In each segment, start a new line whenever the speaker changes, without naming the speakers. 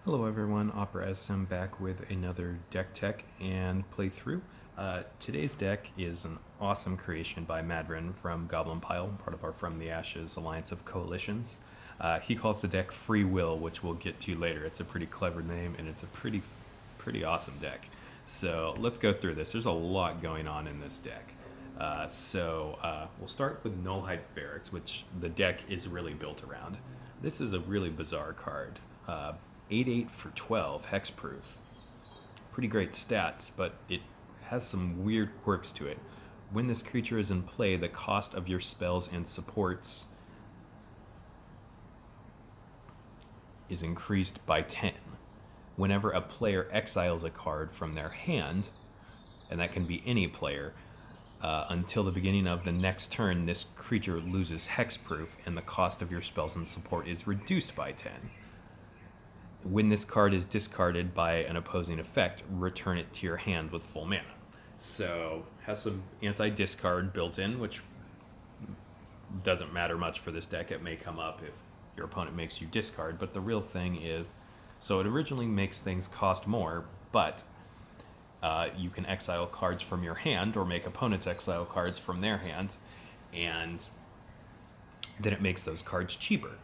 Hello everyone, Opera SM back with another deck tech and playthrough. Today's deck is an awesome creation by Madrin from GoblinPile, part of our From the Ashes Alliance of Coalitions. He calls the deck Free Will, which we'll get to later. It's a pretty clever name and it's a pretty awesome deck. So let's go through this. There's a lot going on in this deck. We'll start with Nullhide Ferox, which the deck is really built around. This is a really bizarre card. 8/8 for 12, hexproof. Pretty great stats, but it has some weird quirks to it. When this creature is in play, the cost of your spells and supports is increased by 10. Whenever a player exiles a card from their hand, and that can be any player, until the beginning of the next turn, this creature loses hexproof, and the cost of your spells and support is reduced by 10. When this card is discarded by an opposing effect, return it to your hand with full mana. So, has some anti-discard built in, which doesn't matter much for this deck. It may come up if your opponent makes you discard, but the real thing is, so it originally makes things cost more, but you can exile cards from your hand or make opponents exile cards from their hand, and then it makes those cards cheaper.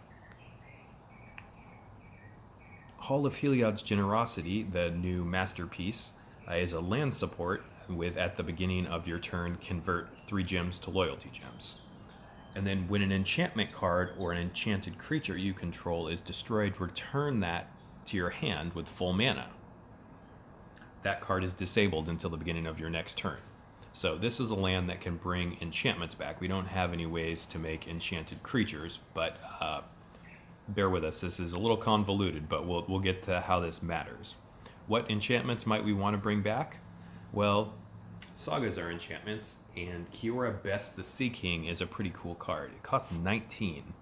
Hall of Heliod's Generosity, the new masterpiece, is a land support with, at the beginning of your turn, convert 3 gems to loyalty gems. And then when an enchantment card or an enchanted creature you control is destroyed, return that to your hand with full mana. That card is disabled until the beginning of your next turn. So this is a land that can bring enchantments back. We don't have any ways to make enchanted creatures, but bear with us, this is a little convoluted, but we'll get to how this matters. What enchantments might we want to bring back? Well, Sagas are enchantments, and Kiora Best the Sea King is a pretty cool card. It costs 19,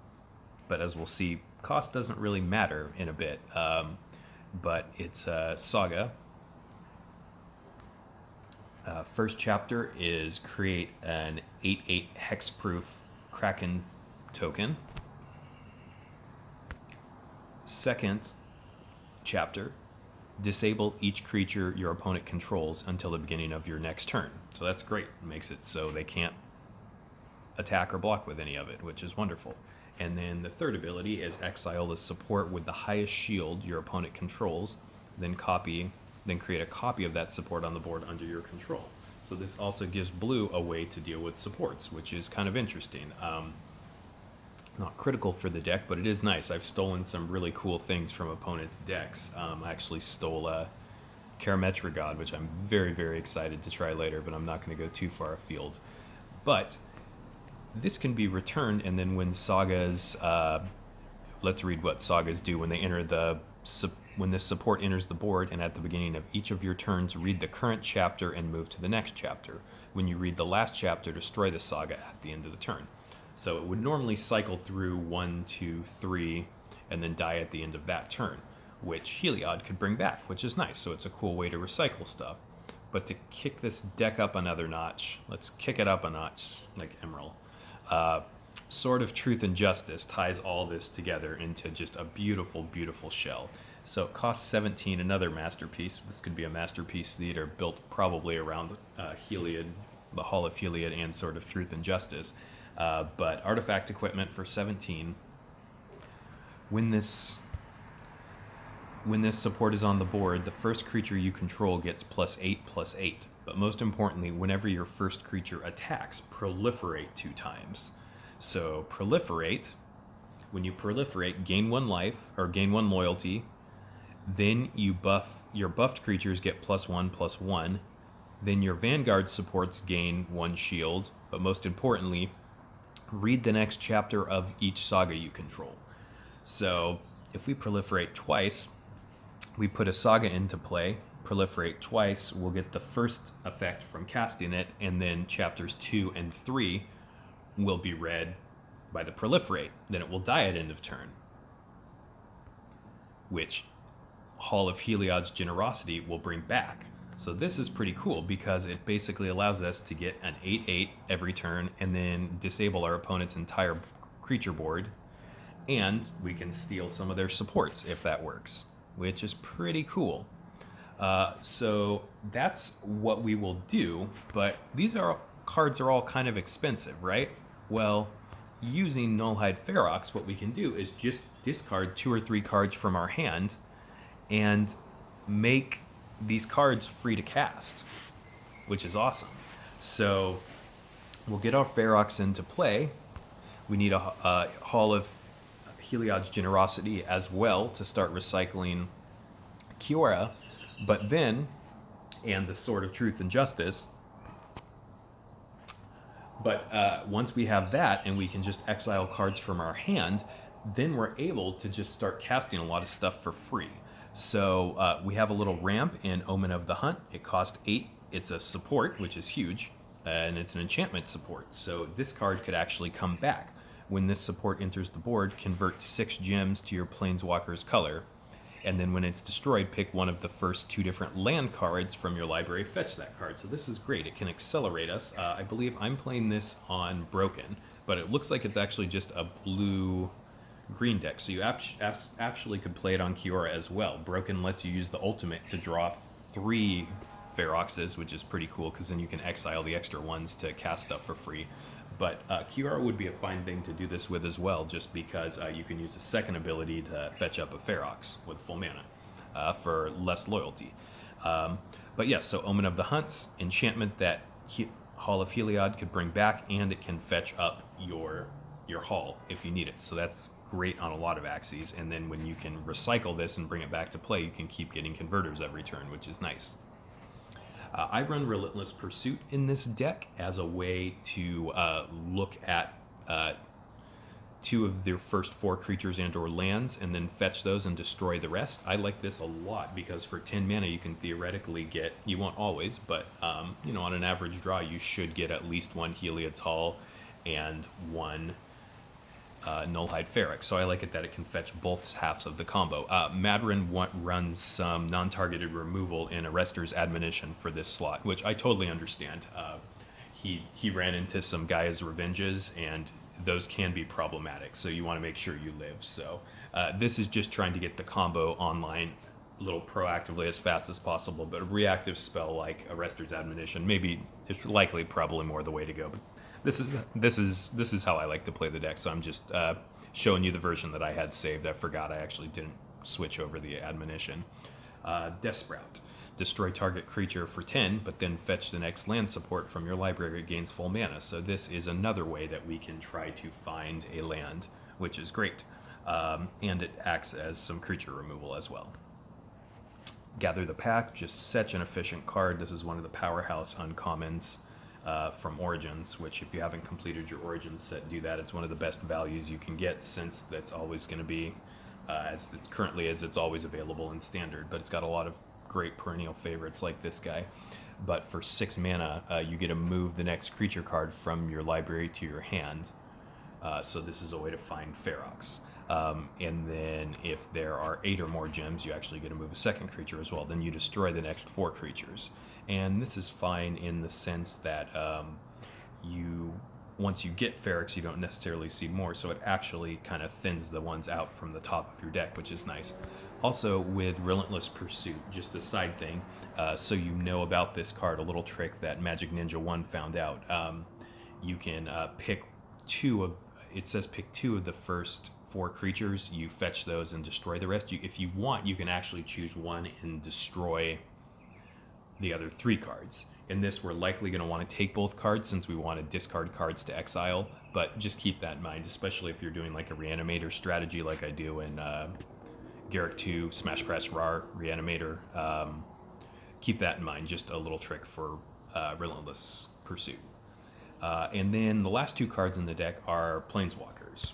but as we'll see, cost doesn't really matter in a bit. But it's Saga. First chapter is create an 8/8 hexproof Kraken token. Second chapter, disable each creature your opponent controls until the beginning of your next turn. So that's great. It makes it so they can't attack or block with any of it, which is wonderful. And then the third ability is exile the support with the highest shield your opponent controls, then create a copy of that support on the board under your control. So this also gives blue a way to deal with supports, which is kind of interesting. Not critical for the deck, but it is nice. I've stolen some really cool things from opponents' decks. I actually stole Karametra God, which I'm very, very excited to try later, but I'm not going to go too far afield. But this can be returned, and then when Sagas, let's read what Sagas do when they enter when this support enters the board, and at the beginning of each of your turns, read the current chapter and move to the next chapter. When you read the last chapter, destroy the Saga at the end of the turn. So it would normally cycle through 1, 2, 3, and then die at the end of that turn, which Heliod could bring back, which is nice. So it's a cool way to recycle stuff. But to kick this deck up another notch, let's kick it up a notch, like Emerald. Sword of Truth and Justice ties all this together into just a beautiful, beautiful shell. So it costs 17, another masterpiece. This could be a masterpiece theater built probably around Heliod, the Hall of Heliod, and Sword of Truth and Justice. But artifact equipment for 17. When this support is on the board, the first creature you control gets +8/+8. But most importantly, whenever your first creature attacks, proliferate 2 times. So proliferate, when you proliferate, gain 1 life, or gain 1 loyalty. Then your buffed creatures get +1/+1. Then your Vanguard supports gain 1 shield, but most importantly, read the next chapter of each saga you control. So if we proliferate twice, we put a saga into play, proliferate twice, we'll get the first effect from casting it, and then chapters 2 and 3 will be read by the proliferate. Then it will die at end of turn, which Hall of Heliod's Generosity will bring back. So this is pretty cool because it basically allows us to get an 8/8 every turn and then disable our opponent's entire creature board, and we can steal some of their supports if that works. which is pretty cool. So that's what we will do, but cards are all kind of expensive, right? Well, using Nullhide Ferox, what we can do is just discard 2 or 3 cards from our hand and make these cards free to cast, which is awesome. So we'll get our Ferox into play. We need a Hall of Heliod's Generosity as well to start recycling Kiora, but then, and the Sword of Truth and Justice. But once we have that and we can just exile cards from our hand, then we're able to just start casting a lot of stuff for free. So we have a little ramp in Omen of the Hunt. It cost 8. It's a support, which is huge, and it's an enchantment support. So this card could actually come back. When this support enters the board, convert 6 gems to your Planeswalker's color. And then when it's destroyed, pick one of the first 2 different land cards from your library, fetch that card. So this is great. It can accelerate us. I believe I'm playing this on Broken, but it looks like it's actually just a blue-green deck. So you actually could play it on Kiora as well. Broken lets you use the ultimate to draw 3 Feroxes, which is pretty cool, because then you can exile the extra ones to cast stuff for free. But Kiora would be a fine thing to do this with as well, just because you can use a second ability to fetch up a Ferox with full mana for less loyalty. But yes, so Omen of the Hunts, enchantment that Hall of Heliod could bring back, and it can fetch up your Hall if you need it. So that's great on a lot of axes. And then when you can recycle this and bring it back to play, you can keep getting converters every turn, which is nice. I run Relentless Pursuit in this deck as a way to look at 2 of their first 4 creatures and or lands and then fetch those and destroy the rest. I like this a lot because for 10 mana you can theoretically get, you won't always, but on an average draw you should get at least 1 Heliod's Hall and 1 Nullhide Ferox. So I like it that it can fetch both halves of the combo. Madron runs some non-targeted removal in Arrester's Admonition for this slot, which I totally understand. He ran into some Gaia's Revenges, and those can be problematic, so you want to make sure you live. So this is just trying to get the combo online a little proactively as fast as possible, but a reactive spell like Arrester's Admonition, maybe it's likely probably more the way to go. But this is how I like to play the deck, so I'm just showing you the version that I had saved. I forgot I actually didn't switch over the Admonition. Death Sprout. Destroy target creature for 10, but then fetch the next land support from your library. It gains full mana. So this is another way that we can try to find a land, which is great. And it acts as some creature removal as well. Gather the Pack, just such an efficient card. This is one of the powerhouse uncommons from Origins, which if you haven't completed your Origins set, do that. It's one of the best values you can get, since that's always going to be, as it's currently is, it's always available in Standard, but it's got a lot of great perennial favorites like this guy. But for 6 mana, you get to move the next creature card from your library to your hand. So this is a way to find Ferox. And then if there are 8 or more gems, you actually get to move a second creature as well. Then you destroy the next 4 creatures. And this is fine in the sense that once you get Ferox, you don't necessarily see more, so it actually kind of thins the ones out from the top of your deck, which is nice. Also, with Relentless Pursuit, just a side thing, so you know about this card, a little trick that Magic Ninja 1 found out. You can pick 2 of, it says pick 2 of the first 4 creatures, you fetch those and destroy the rest. If you want, you can actually choose 1 and destroy the other 3 cards. In this, we're likely going to want to take both cards, since we want to discard cards to exile, but just keep that in mind, especially if you're doing like a Reanimator strategy like I do in Garrick 2, Smash Press Rar Reanimator. Keep that in mind, just a little trick for Relentless Pursuit. And then the last 2 cards in the deck are Planeswalkers.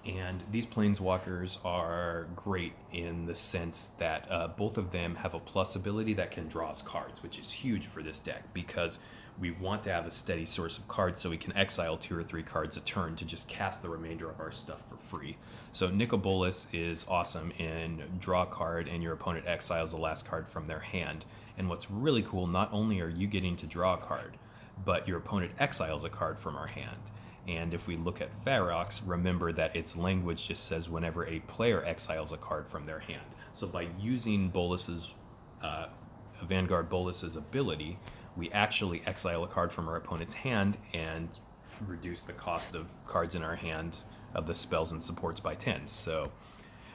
And these Planeswalkers are great in the sense that both of them have a plus ability that can draw us cards, which is huge for this deck, because we want to have a steady source of cards so we can exile 2 or 3 cards a turn to just cast the remainder of our stuff for free. So vBolas is awesome in draw a card and your opponent exiles the last card from their hand. And what's really cool, not only are you getting to draw a card, but your opponent exiles a card from our hand. And if we look at Ferox, remember that its language just says whenever a player exiles a card from their hand. So by using Bolas's, Vanguard Bolas's ability, we actually exile a card from our opponent's hand and reduce the cost of cards in our hand of the spells and supports by 10. So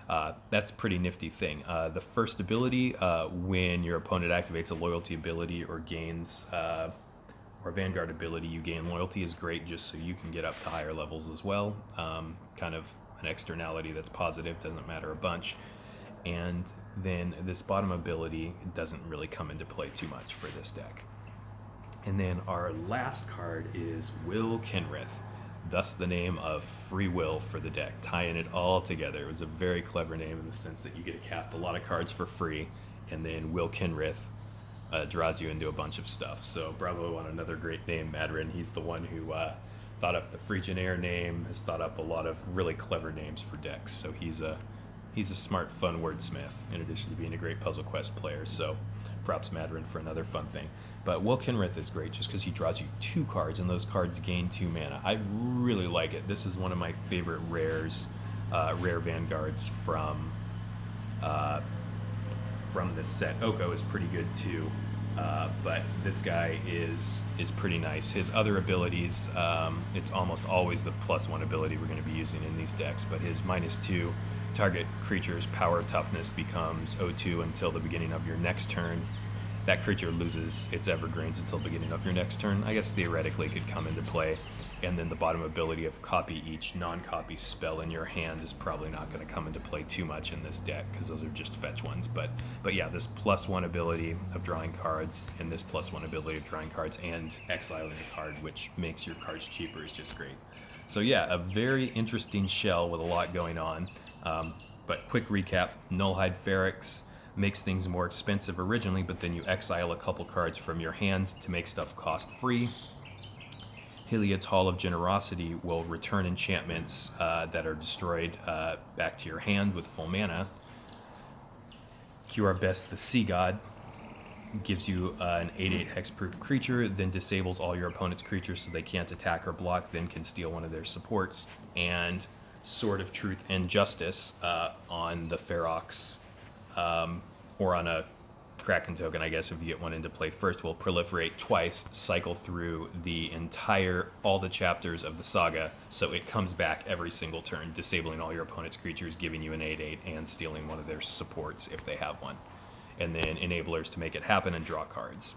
that's a pretty nifty thing. The first ability, when your opponent activates a loyalty ability or gains or Vanguard ability, you gain loyalty, is great just so you can get up to higher levels as well. Kind of an externality that's positive, doesn't matter a bunch. And then this bottom ability doesn't really come into play too much for this deck. And then our last card is Will Kenrith, thus the name of free will for the deck, tying it all together. It was a very clever name in the sense that you get to cast a lot of cards for free, and then Will Kenrith draws you into a bunch of stuff. So bravo on another great name, Madrin. He's the one who thought up the Phrygian Air name, has thought up a lot of really clever names for decks. So he's a smart, fun wordsmith, in addition to being a great Puzzle Quest player. So props Madrin for another fun thing. But Will Kenrith is great just because he draws you 2 cards, and those cards gain 2 mana. I really like it. This is one of my favorite rares, rare Vanguards from this set. Oko is pretty good too, but this guy is pretty nice. His other abilities, it's almost always the +1 ability we're going to be using in these decks, but his -2 target creature's power toughness becomes 0-2 until the beginning of your next turn. That creature loses its evergreens until the beginning of your next turn. I guess theoretically could come into play. And then the bottom ability of copy each non-copy spell in your hand is probably not going to come into play too much in this deck because those are just fetch ones. But yeah, this +1 ability of drawing cards and this +1 ability of drawing cards and exiling a card, which makes your cards cheaper, is just great. So yeah, a very interesting shell with a lot going on. But quick recap, Nullhide Ferox makes things more expensive originally, but then you exile a couple cards from your hand to make stuff cost free. Heliod's Hall of Generosity will return enchantments that are destroyed back to your hand with full mana. Kiora the Sea God gives you an 8/8 hexproof creature, then disables all your opponent's creatures so they can't attack or block, then can steal one of their supports. And Sword of Truth and Justice on the Ferox, or on a Kraken token, I guess, if you get one into play first, will proliferate twice, cycle through all the chapters of the Saga, so it comes back every single turn, disabling all your opponent's creatures, giving you an 8/8, and stealing one of their supports if they have one. And then enablers to make it happen and draw cards.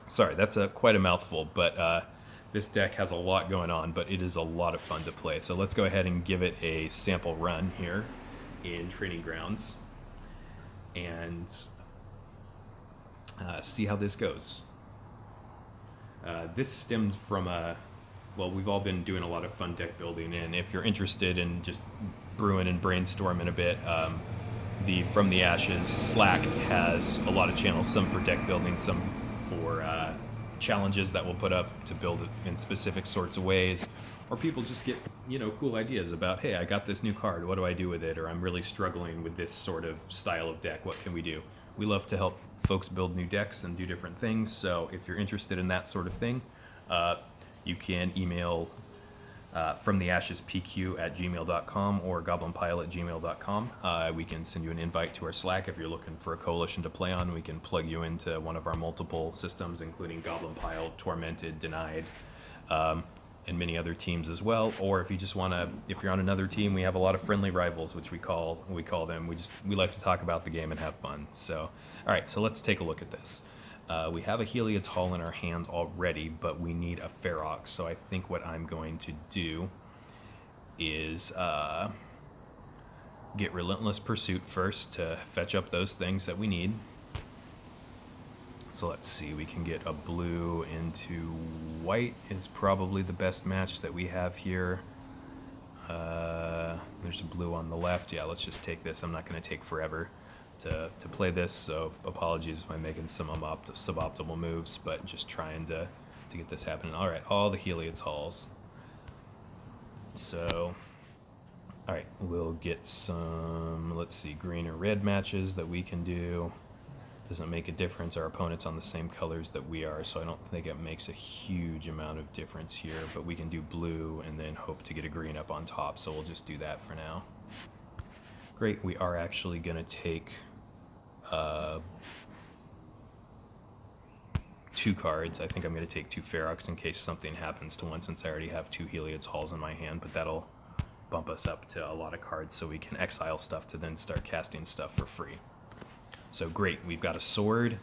Sorry, that's quite a mouthful, but this deck has a lot going on, but it is a lot of fun to play. So let's go ahead and give it a sample run here in Training Grounds and see how this goes. This stemmed from well, we've all been doing a lot of fun deck building, and if you're interested in just brewing and brainstorming a bit, the From the Ashes Slack has a lot of channels, some for deck building, some for challenges that we'll put up to build it in specific sorts of ways, or people just get, cool ideas about, hey, I got this new card, what do I do with it? Or I'm really struggling with this sort of style of deck, what can we do? We love to help folks build new decks and do different things, so if you're interested in that sort of thing, you can email fromtheashespq@gmail.com or GoblinPile@gmail.com. We can send you an invite to our Slack if you're looking for a coalition to play on. We can plug you into one of our multiple systems, including GoblinPile, Tormented, Denied, and many other teams as well. Or if you just want to, if you're on another team, we have a lot of friendly rivals, which we call them. We like to talk about the game and have fun. So, all right, so let's take a look at this. We have a Heliod's Hall in our hand already, but we need a Ferox. So I think what I'm going to do is get Relentless Pursuit first to fetch up those things that we need. So let's see, we can get a blue into white is probably the best match that we have here. There's a blue on the left. Yeah, let's just take this. I'm not going to take forever to play this, so apologies if I'm making some suboptimal moves, but just trying to get this happening. All right, all the Heliod's Halls. So, all right, we'll get some, let's see, green or red matches that we can do Doesn't make a difference. Our opponent's on the same colors that we are, so I don't think it makes a huge amount of difference here, but we can do blue and then hope to get a green up on top, so we'll just do that for now. Great, we are actually going to take 2 cards. I think I'm going to take 2 Ferox in case something happens to one, since I already have 2 Heliod's Halls in my hand, but that'll bump us up to a lot of cards so we can exile stuff to then start casting stuff for free. So great, we've got a sword,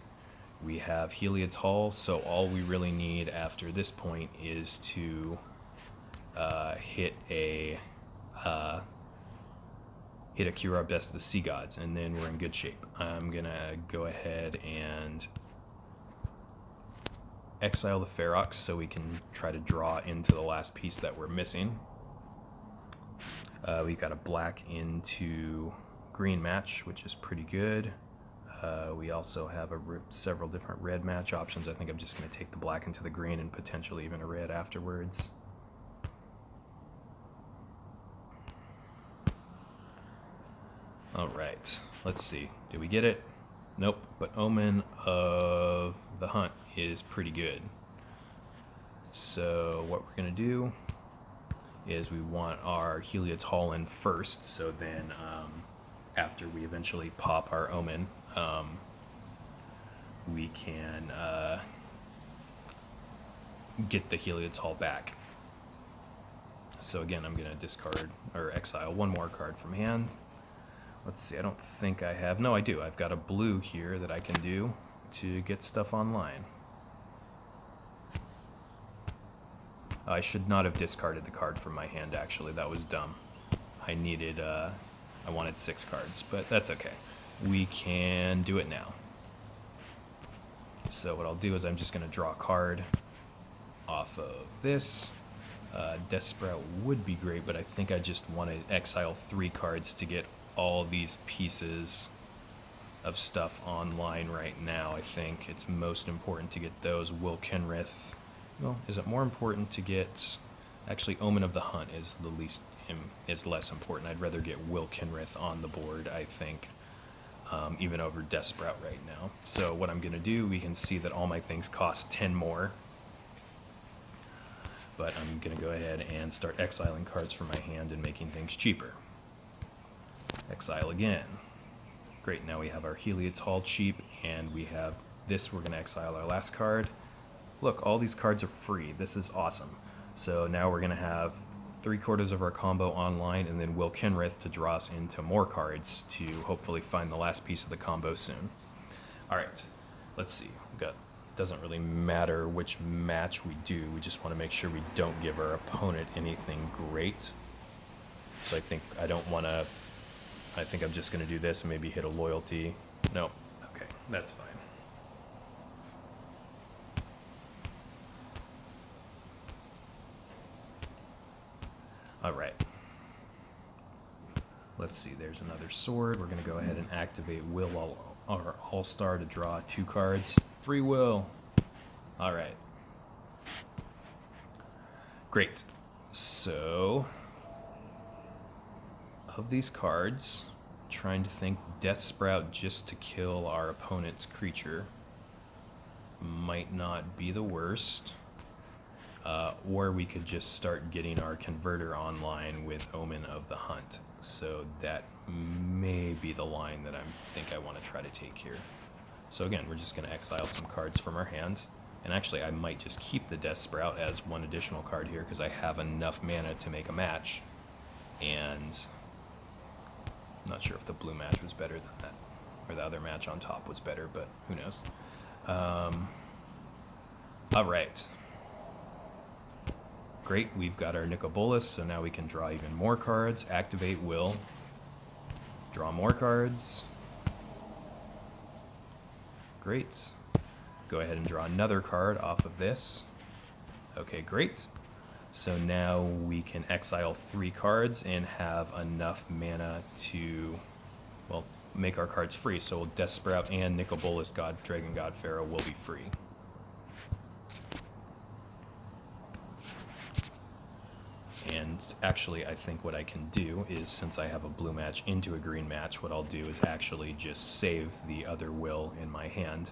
we have Heliod's Hall, so all we really need after this point is to hit a Kiora Best of the Sea Gods, and then we're in good shape. I'm gonna go ahead and exile the Ferox so we can try to draw into the last piece that we're missing. We've got a black into green match, which is pretty good. We also have several different red match options. I think I'm just going to take the black into the green and potentially even a red afterwards. Alright, let's see. Did we get it? Nope, but Omen of the Hunt is pretty good. So what we're going to do is we want our Heliod's Hall in first, so then after we eventually pop our Omen, we can get the Heliod's Hall back. So again, I'm going to discard or exile 1 more card from hand. Let's see, I don't think I have, no I do, I've got a blue here that I can do to get stuff online. I should not have discarded the card from my hand, actually. That was dumb. I wanted 6 cards, but that's okay. We can do it now. So what I'll do is I'm just going to draw a card off of this. Death Sprout would be great, but I think I just want to exile 3 cards to get all these pieces of stuff online right now. I think it's most important to get those. Will Kenrith. Well, is it more important to get... Actually, Omen of the Hunt is less important. I'd rather get Will Kenrith on the board, I think, even over Death Sprout right now. So what I'm going to do, we can see that all my things cost 10 more. But I'm going to go ahead and start exiling cards from my hand and making things cheaper. Exile again. Great, now we have our Heliod's Hall cheap, and we have this. We're going to exile our last card. Look, all these cards are free. This is awesome. So now we're going to have 3/4 of our combo online, and then Will Kenrith to draw us into more cards to hopefully find the last piece of the combo soon. Alright, let's see. Doesn't really matter which match we do. We just want to make sure we don't give our opponent anything great. So I think I'm just going to do this and maybe hit a loyalty. No. Okay, that's fine. Alright. Let's see, there's another sword. We're going to go ahead and activate Will our All-Star to draw 2 cards. Free Will. Alright. Great. So, of these cards, trying to think, Death Sprout just to kill our opponent's creature might not be the worst. Or we could just start getting our converter online with Omen of the Hunt. So that may be the line that I think I want to try to take here. So again, we're just going to exile some cards from our hand. And actually, I might just keep the Death Sprout as 1 additional card here because I have enough mana to make a match. And I'm not sure if the blue match was better than that, or the other match on top was better, but who knows. Alright. Great, we've got our vBolas, so now we can draw even more cards. Activate Will. Draw more cards. Great. Go ahead and draw another card off of this. Okay, great. So now we can exile 3 cards and have enough mana to, well, make our cards free. So Death Sprout and vBolas Dragon God Pharaoh will be free. And actually, I think what I can do is, since I have a blue match into a green match, what I'll do is actually just save the other will in my hand.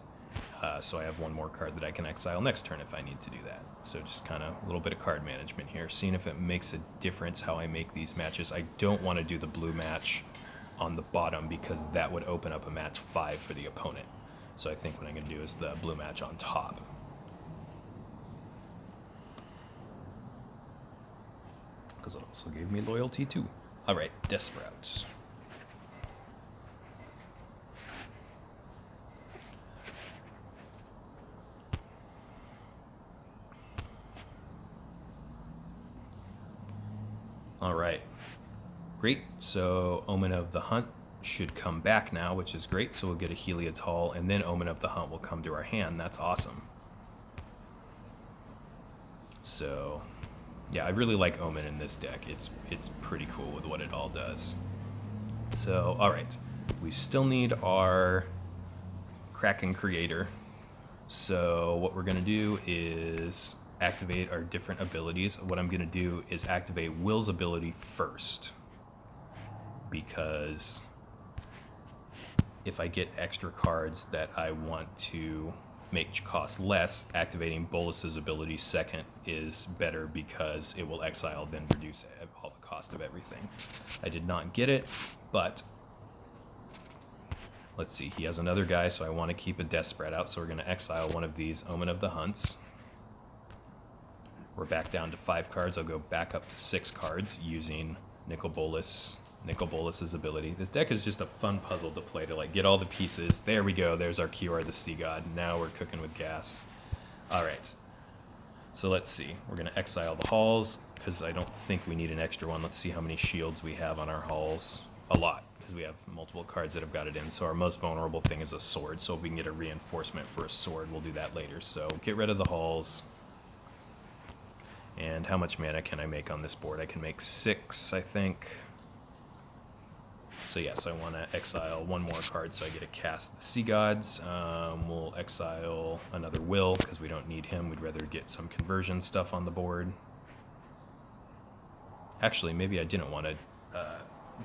So I have one more card that I can exile next turn if I need to do that. So just kind of a little bit of card management here, seeing if it makes a difference how I make these matches. I don't want to do the blue match on the bottom because that would open up a match 5 for the opponent. So I think what I'm going to do is the blue match on top. Because it also gave me loyalty too. Alright, Desperate. Alright, great. So Omen of the Hunt should come back now, which is great. So we'll get a Heliod's Haul, and then Omen of the Hunt will come to our hand. That's awesome. So, yeah, I really like Omen in this deck. It's pretty cool with what it all does. So, alright, we still need our Kraken Creator. So what we're going to do is activate our different abilities. What I'm going to do is activate Will's ability first, because if I get extra cards that I want to make cost less, activating Bolas's ability second is better because it will exile, then reduce all the cost of everything. I did not get it, but let's see, he has another guy, so I want to keep a Death Spread out, so we're going to exile one of these Omen of the Hunts. We're back down to 5 cards. I'll go back up to 6 cards using Bolas's ability. This deck is just a fun puzzle to play, to like get all the pieces. There we go. There's our Kiora the Sea God. Now we're cooking with gas. All right. So let's see. We're going to exile the Halls because I don't think we need an extra one. Let's see how many shields we have on our Halls. A lot, because we have multiple cards that have got it in. So our most vulnerable thing is a sword. So if we can get a reinforcement for a sword, we'll do that later. So get rid of the Halls. And how much mana can I make on this board? I can make 6, I think. So yes, I want to exile one more card so I get to cast the Sea Gods. We'll exile another Will because we don't need him. We'd rather get some conversion stuff on the board. Actually, maybe I didn't want to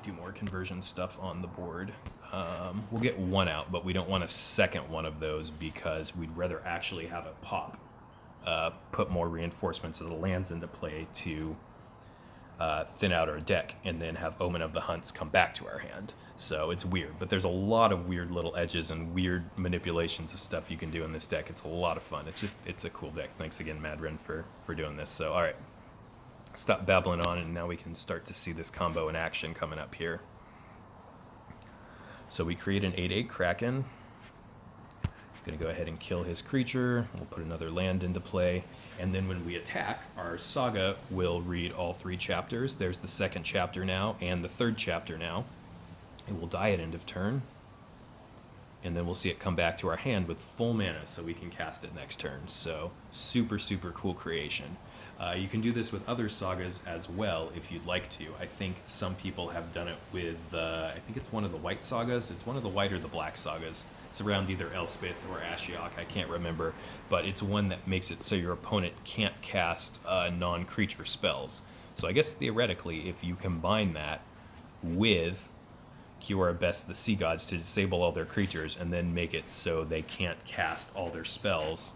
do more conversion stuff on the board. We'll get one out, but we don't want a second one of those because we'd rather actually have it pop. Put more reinforcements of the lands into play to thin out our deck, and then have Omen of the Hunts come back to our hand. So it's weird, but there's a lot of weird little edges and weird manipulations of stuff you can do in this deck. It's a lot of fun. It's a cool deck. Thanks again, Madrin, for doing this. So all right, stop babbling on, and now we can start to see this combo in action coming up here. So we create an 8/8 Kraken. Going to go ahead and kill his creature. We'll put another land into play. And then when we attack, our Saga will read all 3 chapters. There's the 2nd chapter now and the 3rd chapter now. It will die at end of turn. And then we'll see it come back to our hand with full mana so we can cast it next turn. So super, super cool creation. You can do this with other sagas as well if you'd like to. I think some people have done it with, I think it's one of the white sagas. It's one of the white or the black sagas. It's around either Elspeth or Ashiok, I can't remember, but it's one that makes it so your opponent can't cast non-creature spells. So I guess theoretically, if you combine that with Kiora Best the Sea Gods to disable all their creatures and then make it so they can't cast all their spells,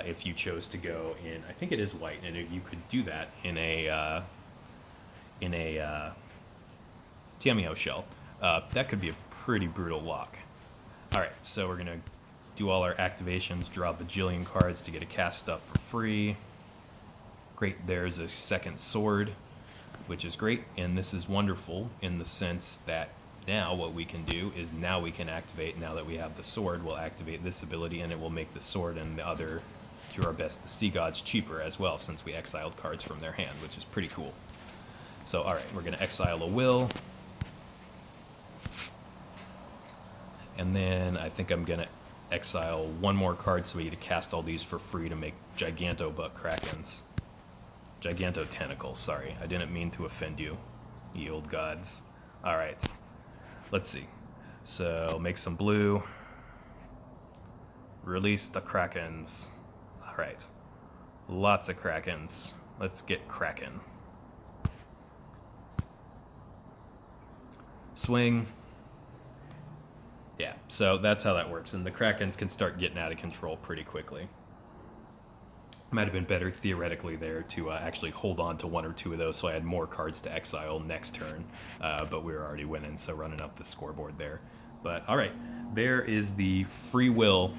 if you chose to go in, I think it is white, and you could do that in a Tamiyo shell. That could be a pretty brutal lock. Alright, so we're going to do all our activations, draw a bajillion cards to get to cast stuff for free. Great, there's a 2nd sword, which is great, and this is wonderful in the sense that now what we can do is now we can activate, now that we have the sword, we'll activate this ability, and it will make the sword and the other Kiora Best the Sea Gods cheaper as well, since we exiled cards from their hand, which is pretty cool. So alright, we're going to exile a Will. And then I think I'm going to exile one more card so we get to cast all these for free to make Giganto-Buck Krakens. Giganto Tentacles, sorry. I didn't mean to offend you, ye old gods. Alright, let's see. So make some blue. Release the Krakens. Alright, lots of Krakens. Let's get Kraken. swing. Yeah, so that's how that works. And the Krakens can start getting out of control pretty quickly. Might have been better theoretically there to actually hold on to one or two of those so I had more cards to exile next turn. But we were already winning, so running up the scoreboard there. But all right, there is the free will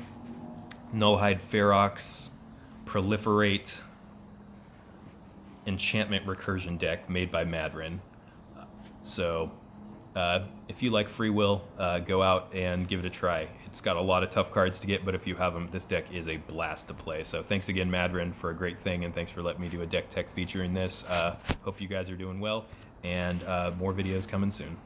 Nullhide Ferox proliferate enchantment recursion deck made by Madrin. So if you like free will, go out and give it a try. It's got a lot of tough cards to get, but if you have them, this deck is a blast to play. So thanks again, Madrin, for a great thing, and thanks for letting me do a deck tech featuring this. Hope you guys are doing well, and more videos coming soon.